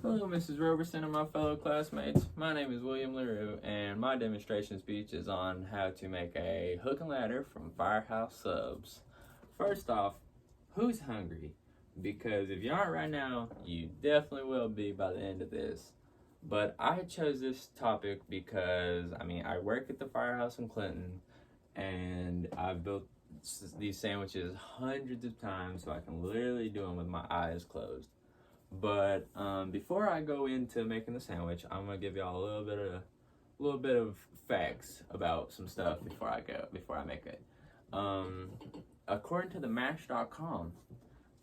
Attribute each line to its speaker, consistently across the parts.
Speaker 1: Hello, Mrs. Roberson and my fellow classmates. My name is William LaRue, and my demonstration speech is on how to make a hook and ladder from Firehouse Subs. First off, who's hungry? Because if you aren't right now, you definitely will be by the end of this. But I chose this topic because, I work at the Firehouse in Clinton, and I've built these sandwiches hundreds of times, so I can literally do them with my eyes closed. But before I go into making the sandwich, I'm gonna give y'all a little bit of facts about some stuff before I make it. According to the Match.com,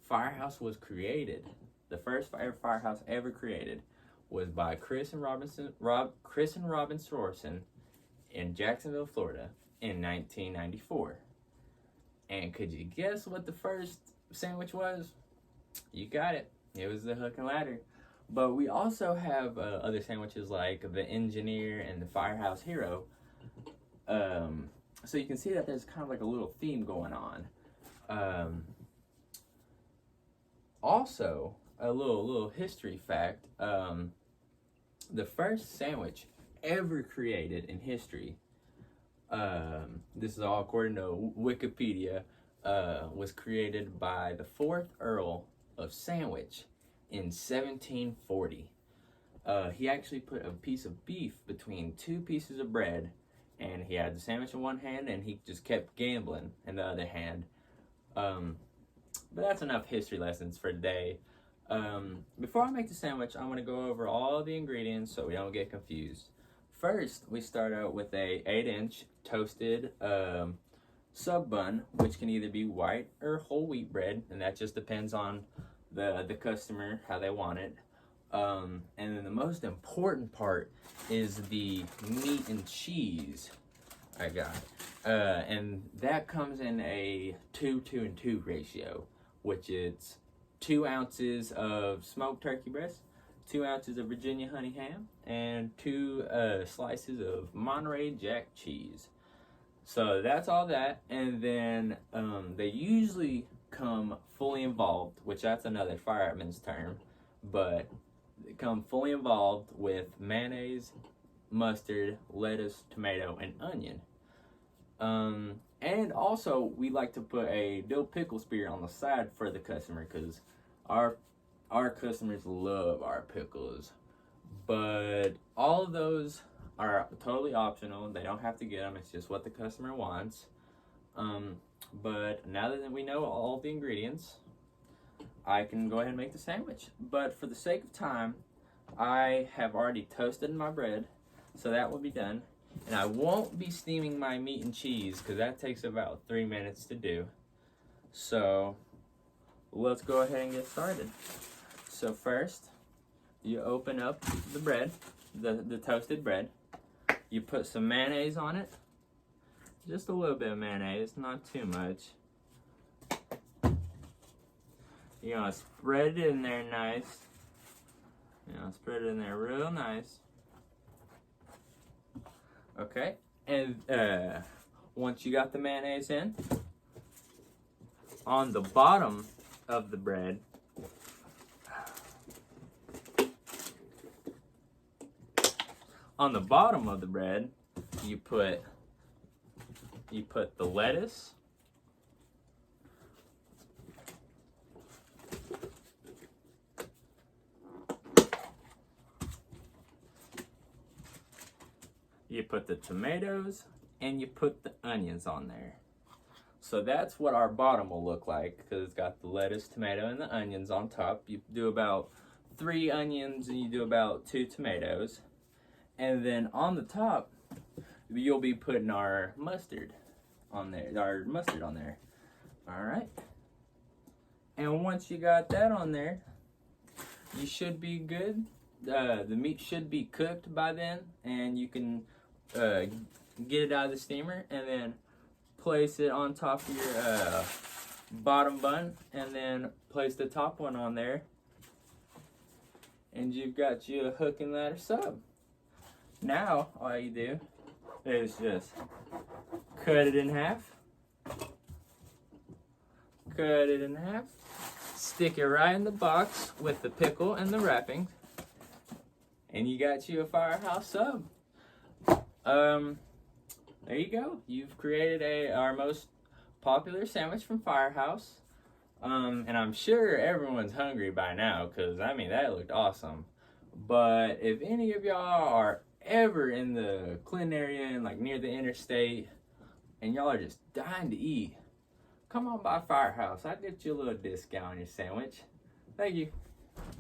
Speaker 1: Firehouse was created. The first firehouse ever created was by Chris and Robin Sorensen in Jacksonville, Florida, in 1994. And could you guess what the first sandwich was? You got it. It was the hook and ladder. But we also have other sandwiches like the Engineer and the Firehouse Hero. So you can see that there's kind of like a little theme going on. Also, a little history fact. The first sandwich ever created in history, this is all according to Wikipedia, was created by the 4th Earl of Sandwich in 1740. He actually put a piece of beef between two pieces of bread, and he had the sandwich in one hand and he just kept gambling in the other hand. But that's enough history lessons for today. Before I make the sandwich, I'm going to go over all the ingredients so we don't get confused. First, we start out with a 8-inch toasted sub bun, which can either be white or whole wheat bread, and that just depends on the customer, how they want it. And then the most important part is the meat and cheese I got. And that comes in a 2-2-2 ratio, which is 2 ounces of smoked turkey breast, 2 ounces of Virginia honey ham, and 2 slices of Monterey Jack cheese. So that's all that, and then they usually come fully involved, which that's another fireman's term, but they come fully involved with mayonnaise, mustard, lettuce, tomato, and onion. And also, we like to put a dill pickle spear on the side for the customer because our customers love our pickles. But all of those are totally optional. They don't have to get them. It's just what the customer wants. But now that we know all the ingredients, I can go ahead and make the sandwich. But for the sake of time, I have already toasted my bread, so that will be done. And I won't be steaming my meat and cheese because that takes about 3 minutes to do. So let's go ahead and get started. So first, you open up the bread, the toasted bread. You put some mayonnaise on it. Just a little bit of mayonnaise, not too much. You're gonna spread it in there nice. Spread it in there real nice. Okay, and once you got the mayonnaise in, on the bottom of the bread, you put the lettuce, you put the tomatoes, and you put the onions on there. So that's what our bottom will look like because it's got the lettuce, tomato, and the onions on top. You do about 3 onions and you do about 2 tomatoes. And then on the top, you'll be putting our mustard on there. All right. And once you got that on there, you should be good. The meat should be cooked by then, and you can get it out of the steamer and then place it on top of your bottom bun, and then place the top one on there, and you've got your hook and ladder sub. Now all you do is just cut it in half, stick it right in the box with the pickle and the wrapping, and you got you a Firehouse sub. There you go. You've created our most popular sandwich from Firehouse. And I'm sure everyone's hungry by now, because, I mean, that looked awesome. But if any of y'all are ever in the Clinton area and, like, near the interstate, and y'all are just dying to eat, come on by Firehouse. I'll get you a little discount on your sandwich. Thank you.